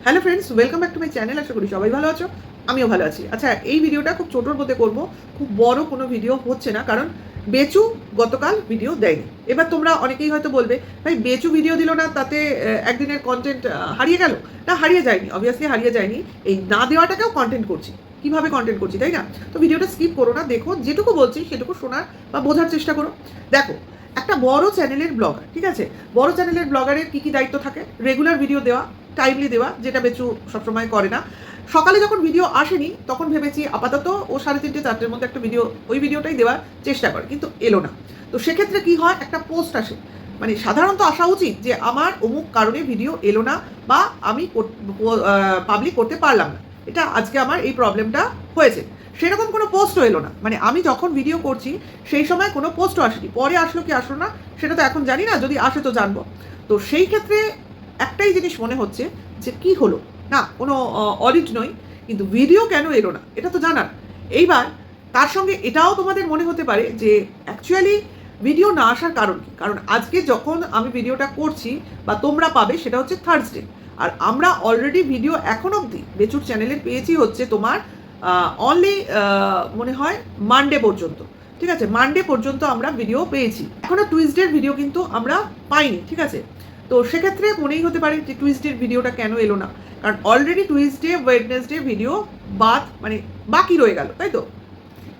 Hello friends, welcome back to my channel. আশা করি সবাই ভালো আছো, আমিও ভালো আছি। আচ্ছা, এই ভিডিওটা খুব ছোটোর মধ্যে করবো, খুব বড় কোনো ভিডিও হচ্ছে না, কারণ বেচু গতকাল ভিডিও দেয়নি। এবার তোমরা অনেকেই হয়তো বলবে, ভাই বেচু ভিডিও দিল না, তাতে একদিনের কন্টেন্ট হারিয়ে গেল। না, হারিয়ে যায়নি, অবভিয়াসলি হারিয়ে যায়নি। এই না দেওয়াটাকেও কন্টেন্ট করছি, কীভাবে কন্টেন্ট করছি, তাই না? তো ভিডিওটা স্কিপ করো না, দেখো, যেটুকু বলছি সেটুকু শোনার বা বোঝার চেষ্টা করো। দেখো, একটা বড় চ্যানেলের ব্লগার, ঠিক আছে, বড় চ্যানেলের ব্লগারের কী কী দায়িত্ব থাকে? রেগুলার ভিডিও দেওয়া, টাইমলি দেওয়া, যেটা বেচু সবসময় করে না। সকালে যখন ভিডিও আসেনি তখন ভেবেছি আপাতত ও 3:30 4টের মধ্যে একটা ভিডিও, ওই ভিডিওটাই দেওয়ার চেষ্টা করে, কিন্তু এলো না। তো সেক্ষেত্রে কি হয়, একটা পোস্ট আসে, মানে সাধারণত আসা উচিত যে আমার অমুক কারণে ভিডিও এলো না বা আমি পাবলিক করতে পারলাম না, এটা আজকে আমার এই প্রবলেমটা হয়েছে। সেরকম কোনো পোস্টও এলো না, মানে আমি যখন ভিডিও করছি সেই সময় কোনো পোস্টও আসেনি। পরে আসলো কি আসলো না সেটা তো এখন জানি না, যদি আসে তো জানবো। তো সেই ক্ষেত্রে একটাই জিনিস মনে হচ্ছে যে কি হলো, না কোনো অডিট নয়, কিন্তু ভিডিও কেন এলো না এটা তো জানার। এইবার তার সঙ্গে এটাও তোমাদের মনে হতে পারে যে অ্যাকচুয়ালি ভিডিও না আসার কারণ কি? কারণ আজকে যখন আমি ভিডিওটা করছি বা তোমরা পাবে সেটা হচ্ছে থার্সডে, আর আমরা অলরেডি ভিডিও এখন অবধি বেচুর চ্যানেলে পেয়েছি হচ্ছে তোমার অনলি মনে হয় মানডে পর্যন্ত। ঠিক আছে, মানডে পর্যন্ত আমরা ভিডিও পেয়েছি, এখনো টুইসডের ভিডিও কিন্তু আমরা পাইনি। ঠিক আছে, তো সেক্ষেত্রে মনেই হতে পারে যে টুইসডের ভিডিওটা কেন এলো না, কারণ অলরেডি টুইসডে ওয়েডনেসডে ভিডিও মানে বাকি রয়ে গেল, তাই তো?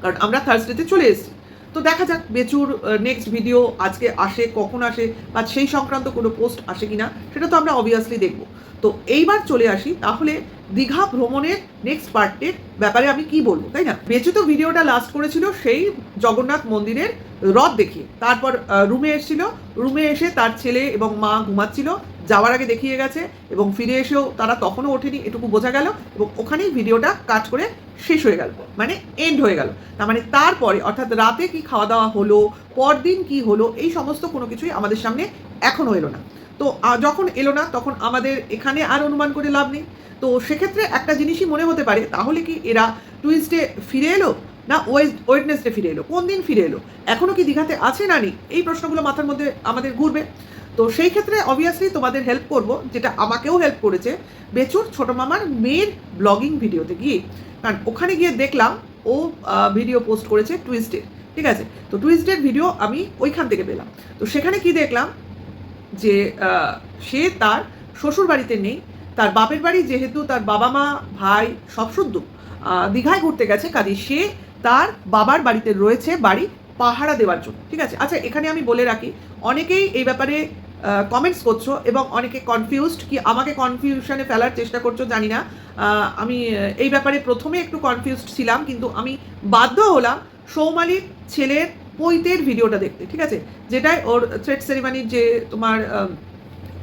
কারণ আমরা থার্সডেতে চলে এসেছি। তো দেখা যাক বেচুর নেক্সট ভিডিও আজকে আসে, কখন আসে, বা সেই সংক্রান্ত কোনো পোস্ট আসে কিনা, সেটা তো আমরা অবভিয়াসলি দেখব। তো এইবার চলে আসি তাহলে দীঘা ভ্রমণের নেক্সট পার্টের ব্যাপারে আমি কি বলবো, তাই না? বেচু তো ভিডিওটা লাস্ট করেছিল সেই জগন্নাথ মন্দিরের রথ দেখিয়ে, তারপর রুমে এসেছিল, রুমে এসে তার ছেলে এবং মা ঘুমাচ্ছিল, যাওয়ার আগে দেখিয়ে গেছে, এবং ফিরে এসেও তারা তখনও ওঠেনি, এটুকু বোঝা গেল, এবং ওখানেই ভিডিওটা কাট করে শেষ হয়ে গেল, মানে এন্ড হয়ে গেল। তার মানে তারপরে অর্থাৎ রাতে কি খাওয়া দাওয়া হলো, পরদিন কি হলো, এই সমস্ত কোনো কিছুই আমাদের সামনে এখনও এলো না। তো যখন এলো না তখন আমাদের এখানে আর অনুমান করে লাভ নেই। তো সেক্ষেত্রে একটা জিনিসই মনে হতে পারে, তাহলে কি এরা টুইসডে ফিরে এলো না ওয়েডনেসডে ফিরে এলো, কোন দিন ফিরে এলো, এখনও কি দীঘাতে আছে না নেই, এই প্রশ্নগুলো মাথার মধ্যে আমাদের ঘুরবে। তো সেই ক্ষেত্রে অবভিয়াসলি তোমাদের হেল্প করব, যেটা আমাকেও হেল্প করেছে বেচুর ছোটো মামার মেয়ের ব্লগিং ভিডিওতে গিয়ে। কারণ ওখানে গিয়ে দেখলাম ও ভিডিও পোস্ট করেছে টুইসডে, ঠিক আছে? তো টুইসডের ভিডিও আমি ওইখান থেকে পেলাম। তো সেখানে কি দেখলাম যে সে তার শ্বশুর বাড়িতে নেই, তার বাপের বাড়ি, যেহেতু তার বাবা মা ভাই সব শুদ্ধ দীঘায় ঘুরতে গেছে, কাজে সে তার বাবার বাড়িতে রয়েছে, বাড়ি পাহারা দেওয়ার জন্য। ঠিক আছে, আচ্ছা এখানে আমি বলে রাখি, অনেকেই এই ব্যাপারে কমেন্টস করছো এবং অনেকে কনফিউজড, কি আমাকে কনফিউশনে ফেলার চেষ্টা করছো জানি না। আমি এই ব্যাপারে প্রথমে একটু কনফিউজড ছিলাম, কিন্তু আমি বাধ্য হলাম সৌমালির ছেলের পৈতের ভিডিওটা দেখতে। ঠিক আছে, যেটাই ওর থ্রেড সেরিমানির যে তোমার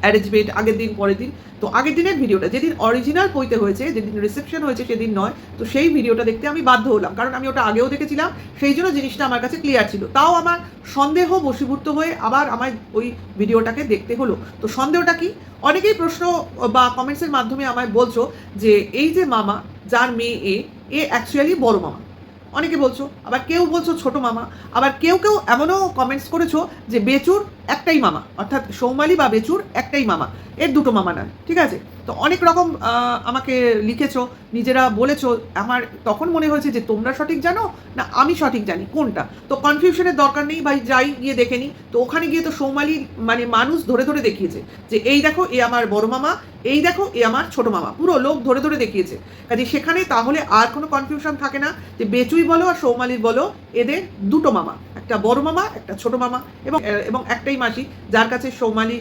অ্যারেঞ্জমেন্ট, আগের দিন পরের দিন, তো আগের দিনের ভিডিওটা, যেদিন অরিজিনাল পৈতে হয়েছে, যেদিন রিসেপশন হয়েছে সেদিন নয়, তো সেই ভিডিওটা দেখতে আমি বাধ্য হলাম, কারণ আমি ওটা আগেও দেখেছিলাম, সেই জন্য জিনিসটা আমার কাছে ক্লিয়ার ছিল। তাও আমার সন্দেহ বশীভূত হয়ে আবার আমায় ওই ভিডিওটাকে দেখতে হলো। তো সন্দেহটা কি, অনেকেই প্রশ্ন বা কমেন্টসের মাধ্যমে আমায় বলছো যে এই যে মামা যার মেয়ে এ অ্যাকচুয়ালি বড় মামা, অনেকে বলছো, আবার কেউ বলছো ছোট মামা, আবার কেউ কেউ এমনও কমেন্টস করেছো যে বেচুর একটাই মামা, অর্থাৎ সৌমালি বা বেচুর একটাই মামা, এর দুটো মামা নয়। ঠিক আছে, তো অনেক রকম আমাকে লিখেছো, নিজেরা বলেছো। আমার তখন মনে হয়েছে যে তোমরা সঠিক জানো না আমি সঠিক জানি কোনটা। তো কনফিউশনের দরকার নেই ভাই, যাই গিয়ে দেখে নিই। তো ওখানে গিয়ে তো সৌমালি মানে মানুষ ধরে ধরে দেখিয়েছে যে এই দেখো এ আমার বড় মামা, এই দেখো এ আমার ছোট মামা, পুরো লোক ধরে ধরে দেখিয়েছে। কাজে সেখানে তাহলে আর কোনো কনফিউশন থাকে না যে বেচুই বলো আর সৌমালির বলো, এদের দুটো মামা, একটা বড় মামা একটা ছোট মামা, এবং একটাই মাসি যার কাছে সৌমালি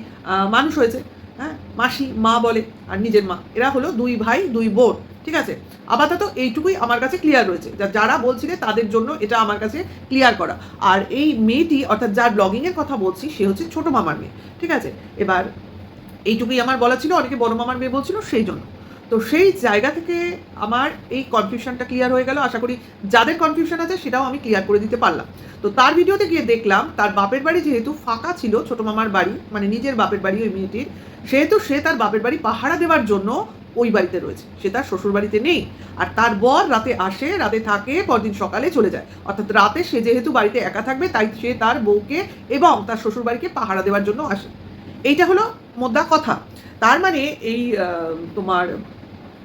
মানুষ হয়েছে। হ্যাঁ, মাসি মা বলে, আর নিজের মা, এরা হলো দুই ভাই দুই বোন। ঠিক আছে, আপাতত এইটুকুই আমার কাছে ক্লিয়ার রয়েছে, যারা বলছিলে তাদের জন্য এটা আমার কাছে ক্লিয়ার করা। আর এই মেয়েটি, অর্থাৎ যার ব্লগিংয়ের কথা বলছি, সে হচ্ছে ছোট মামার মেয়ে। ঠিক আছে, এবার এইটুকুই আমার বলা ছিল, অনেকে বড় মামার মেয়ে বলছিল, সেই জন্য। তো সেই জায়গা থেকে আমার এই কনফিউশনটা ক্লিয়ার হয়ে গেল। আশা করি যাদের কনফিউশন আছে সেটাও আমি ক্লিয়ার করে দিতে পারলাম। তো তার ভিডিওতে গিয়ে দেখলাম তার বাপের বাড়ি যেহেতু ফাঁকা ছিল, ছোটো মামার বাড়ি মানে নিজের বাপের বাড়ি ওই মেয়েটির, সেহেতু সে তার বাপের বাড়ি পাহারা দেওয়ার জন্য ওই বাড়িতে রয়েছে, সে তার শ্বশুর বাড়িতে নেই। আর তার বর রাতে আসে, রাতে থাকে, পরদিন সকালে চলে যায়। অর্থাৎ রাতে সে যেহেতু বাড়িতে একা থাকবে, তাই সে তার বউকে এবং তার শ্বশুর বাড়িকে পাহারা দেওয়ার জন্য আসে। এইটা হলো মোদ্দা কথা। তার মানে এই তোমার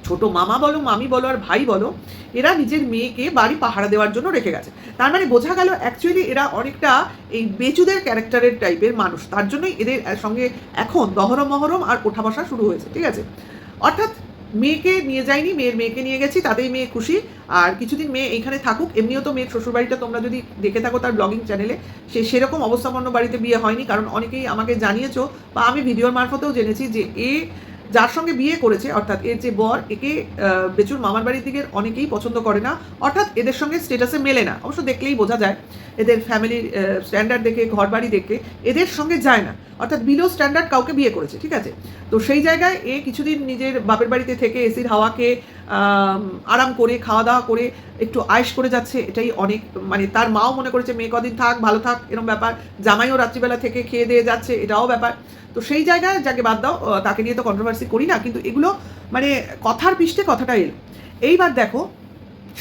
ছোট মামা বলো, মামি বলো আর ভাই বলো, এরা নিজের মেয়েকে বাড়ি পাহারা দেওয়ার জন্য রেখে গেছে। তার মানে বোঝা গেল অ্যাকচুয়ালি এরা অনেকটা এই বেচুদের ক্যারেক্টারের টাইপের মানুষ, তার জন্যই এদের সঙ্গে এখন দহরম মহরম আর ওঠা বসা শুরু হয়েছে, ঠিক আছে। অর্থাৎ মেয়েকে নিয়ে যায়নি, মেয়েকে নিয়ে গেছি, তাতেই মেয়ে খুশি, আর কিছুদিন মেয়ে এইখানে থাকুক। এমনিও তো মেয়ের শ্বশুরবাড়িটা তোমরা যদি দেখে থাকো তার ব্লগিং চ্যানেলে, সেরকম অবস্থাপন্ন বাড়িতে বিয়ে হয়নি, কারণ অনেকেই আমাকে জানিয়েছো বা আমি ভিডিওর মারফতেও জেনেছি যে যার সঙ্গে বিয়ে করেছে, অর্থাৎ এর যে বর, একে বেচুর মামার বাড়ির দিকের অনেকেই পছন্দ করে না, অর্থাৎ এদের সঙ্গে স্টেটাসে মেলে না। অবশ্য দেখলেই বোঝা যায়, এদের ফ্যামিলির স্ট্যান্ডার্ড দেখে, ঘর বাড়ি দেখে এদের সঙ্গে যায় না, অর্থাৎ বিলো স্ট্যান্ডার্ড কাউকে বিয়ে করেছে, ঠিক আছে। তো সেই জায়গায় এ কিছুদিন নিজের বাপের বাড়িতে থেকে এসির হাওয়াকে আরাম করে, খাওয়া দাওয়া করে একটু আয়েশ করে যাচ্ছে, এটাই অনেক। মানে তার মাও মনে করেছে মেয়ে কদিন থাক, ভালো থাক, এরকম ব্যাপার। জামাইও রাত্রিবেলা থেকে খেয়ে দিয়ে যাচ্ছে, এটাও ব্যাপার। তো সেই জায়গায় যাকে বাদ দাও, তাকে নিয়ে তো কন্ট্রোভার্সি করি না, কিন্তু এগুলো মানে কথার পৃষ্ঠে কথাটা এলো। এইবার দেখো,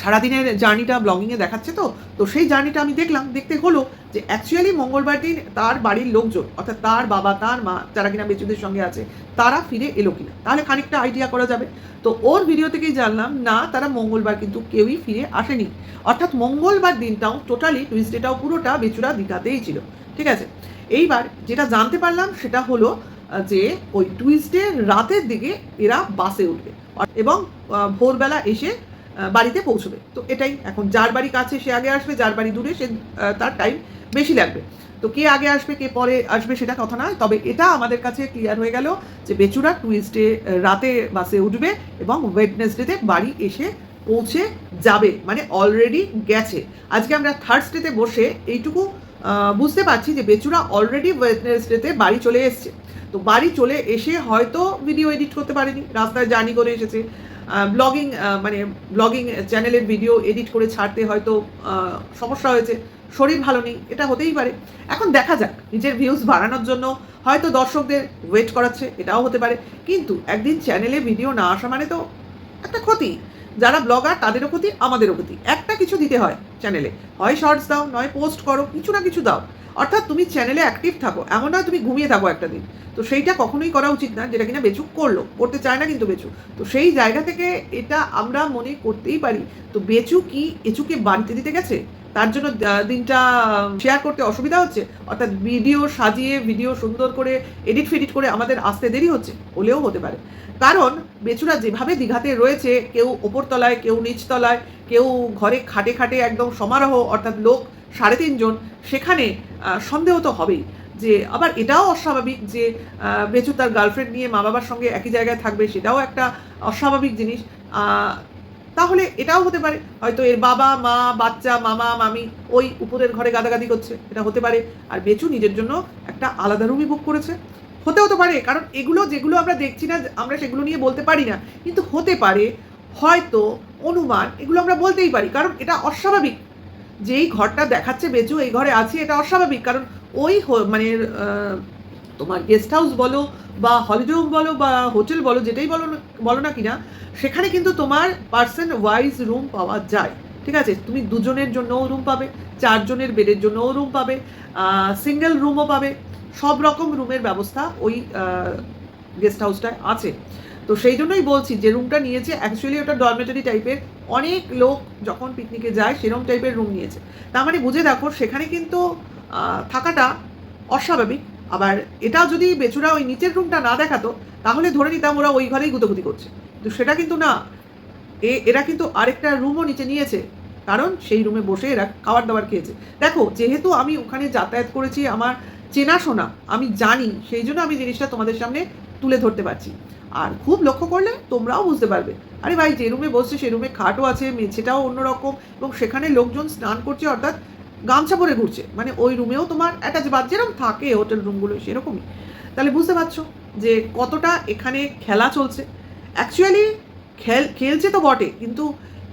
সারাদিনের জার্নিটা ব্লগিংয়ে দেখাচ্ছে, তো সেই জার্নিটা আমি দেখলাম, দেখতে হলো যে অ্যাকচুয়ালি মঙ্গলবার দিন তার বাড়ির লোকজন, অর্থাৎ তার বাবা, তার মা, যারা কিনা বেচুদের সঙ্গে আছে, তারা ফিরে এলো কিনা, তাহলে খানিকটা আইডিয়া করা যাবে। তো ওর ভিডিও থেকেই জানলাম না, তারা মঙ্গলবার কিন্তু কেউই ফিরে আসেনি, অর্থাৎ মঙ্গলবার দিনটাও টোটালি, টুইসডেটাও পুরোটা বেচুরা দীঘাতেই ছিল, ঠিক আছে। এইবার যেটা জানতে পারলাম সেটা হলো যে ওই টুইসডে রাতের দিকে এরা বাসে উঠবে এবং ভোরবেলা এসে বাড়িতে পৌঁছবে। তো এটাই, এখন যার বাড়ি কাছে সে আগে আসবে, যার বাড়ি দূরে সে তার টাইম বেশি লাগবে। তো কে আগে আসবে কে পরে আসবে সেটা কথা নয়, তবে এটা আমাদের কাছে ক্লিয়ার হয়ে গেল যে বেচুরা টুইসডে রাতে বাসে উঠবে এবং ওয়েডনেসডেতে বাড়ি এসে পৌঁছে যাবে, মানে অলরেডি গেছে। আজকে আমরা থার্সডেতে বসে এইটুকু বুঝতে পারছি যে বেচুরা অলরেডি ওয়েডনেসডেতে বাড়ি চলে এসছে। তো বাড়ি চলে এসে হয়তো ভিডিও এডিট করতে পারেনি, রাস্তায় জার্নি করে এসেছে, ব্লগিং চ্যানেলের ভিডিও এডিট করে ছাড়তে হয়তো সমস্যা হয়েছে, শরীর ভালো নেই, এটা হতেই পারে। এখন দেখা যাক, নিজের ভিউজ বাড়ানোর জন্য হয়তো দর্শকদের ওয়েট করাচ্ছে, এটাও হতে পারে। কিন্তু একদিন চ্যানেলে ভিডিও না আসা মানে তো একটা ক্ষতি, যারা ব্লগার তাদেরও ক্ষতি, আমাদেরও ক্ষতি। একটা কিছু দিতে হয় চ্যানেলে, হয় শর্টস দাও, নয় পোস্ট করো, কিছু না কিছু দাও, অর্থাৎ তুমি চ্যানেলে অ্যাক্টিভ থাকো, এমন নয় তুমি ঘুমিয়ে থাকো একটা দিন। তো সেইটা কখনোই করা উচিত না, যেটা কিনা বেচু করতে চায় না কিন্তু বেচু। তো সেই জায়গা থেকে এটা আমরা মনে করতেই পারি, তো বেচু কি এচুকে বাড়িতে দিতে গেছে, তার জন্য দিনটা শেয়ার করতে অসুবিধা হচ্ছে, অর্থাৎ ভিডিও সাজিয়ে, ভিডিও সুন্দর করে এডিট করে আমাদের আসতে দেরি হচ্ছে, হলেও হতে পারে। কারণ বেচুরা যেভাবে দীঘাতে রয়েছে, কেউ ওপরতলায়, কেউ নিচতলায়, কেউ ঘরে খাটে খাটে একদম সমারোহ, অর্থাৎ লোক 3.5 জন, সেখানে সন্দেহ তো হবেই। যে আবার এটাও অস্বাভাবিক যে বেচু তার গার্লফ্রেন্ড নিয়ে মা বাবার সঙ্গে একই জায়গায় থাকবে, সেটাও একটা অস্বাভাবিক জিনিস। তাহলে এটাও হতে পারে হয়তো এর বাবা মা, বাচ্চা, মামা, মামি ওই উপরের ঘরে গাদাগাদি করছে, এটা হতে পারে। আর বেচু নিজের জন্য একটা আলাদা রুমই বুক করেছে, হতেও তো পারে। কারণ এগুলো যেগুলো আমরা দেখছি না, আমরা সেগুলো নিয়ে বলতে পারি না, কিন্তু হতে পারে, হয়তো, অনুমান, এগুলো আমরা বলতেই পারি, কারণ এটা অস্বাভাবিক। যেই ঘরটা দেখাচ্ছে বেচু এই ঘরে আছে, এটা অস্বাভাবিক। কারণ ওই মানে তোমার গেস্ট হাউস বলো বা হলিডে হোম বলো বা হোটেল বলো, যেটাই বলো না কিনা, সেখানে কিন্তু তোমার পার্সন ওয়াইজ রুম পাওয়া যায়, ঠিক আছে। তুমি 2 জনের জন্যও রুম পাবে, 4 জনের বেডের জন্যও রুম পাবে, সিঙ্গেল রুমও পাবে, সব রকম রুমের ব্যবস্থা ওই গেস্ট হাউসটায় আছে। তো সেই জন্যই বলছি যে রুমটা নিয়েছে অ্যাকচুয়ালি ওটা ডরমেটরি টাইপের, অনেক লোক যখন পিকনিকে যায় সেরকম টাইপের রুম নিয়েছে। তার মানে বুঝে দেখো সেখানে কিন্তু থাকাটা অস্বাভাবিক। আবার এটা যদি বেচুরা ওই নিচের রুমটা না দেখাতো, তাহলে ধরে নিতাম ওরা ওই ঘরেই গুতোগুতি করছে, কিন্তু সেটা কিন্তু না। এরা কিন্তু আরেকটা রুমও নিচে নিয়েছে, কারণ সেই রুমে বসে এরা খাবার দাবার খেয়েছে। দেখো, যেহেতু আমি ওখানে যাতায়াত করেছি, আমার চেনাশোনা, আমি জানি, সেই জন্য আমি জিনিসটা তোমাদের সামনে তুলে ধরতে পারছি। আর খুব লক্ষ্য করলে তোমরাও বুঝতে পারবে, আরে ভাই যে রুমে বসছে সেই রুমে খাটও আছে, মেঝেটাও অন্যরকম, এবং সেখানে লোকজন স্নান করছে, অর্থাৎ গামছা পরে ঘুরছে, মানে ওই রুমেও তোমার অ্যাটাচ বাথ যেরকম থাকে হোটেল রুমগুলো সেরকমই। তাহলে বুঝতে পারছো যে কতটা এখানে খেলা চলছে। অ্যাকচুয়ালি খেলছে তো বটে, কিন্তু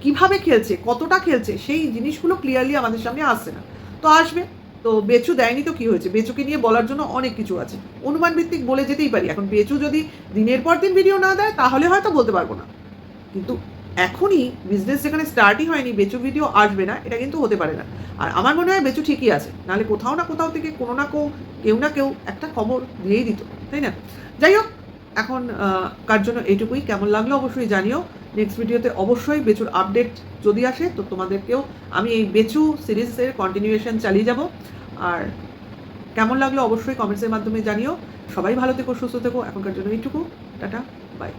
কিভাবে খেলছে, কতটা খেলছে, সেই জিনিসগুলো ক্লিয়ারলি আমাদের সামনে আসছে না। তো আসবে, তো বেচু দেয়নি তো কি হয়েছে, বেচুকে নিয়ে বলার জন্য অনেক কিছু আছে, অনুমান ভিত্তিক বলে যেতেই পারি। এখন বেচু যদি দিনের পর দিন ভিডিও না দেয় তাহলে হয়তো বলতে পারবো না, কিন্তু এখনই বিজনেস যেখানে স্টার্টই হয়নি বেচু ভিডিও আসবে না, এটা কিন্তু হতে পারে না। আর আমার মনে হয় বেচু ঠিকই আছে, নাহলে কোথাও না কোথাও থেকে কোনো না কেউ না কেউ একটা খবর দিয়েই দিত, তাই না? যাই হোক, এখন কার জন্য এইটুকুই। কেমন লাগলো অবশ্যই জানিও। নেক্সট ভিডিওতে অবশ্যই বেচুর আপডেট যদি আসে তো তোমাদেরকেও আমি এই বেচু সিরিজের কন্টিনিউয়েশন চালিয়ে যাব। আর কেমন লাগলো অবশ্যই কমেন্টসের মাধ্যমে জানিও। সবাই ভালো থেকো, সুস্থ থেকো। এখনকার জন্য এইটুকু। Tata, by.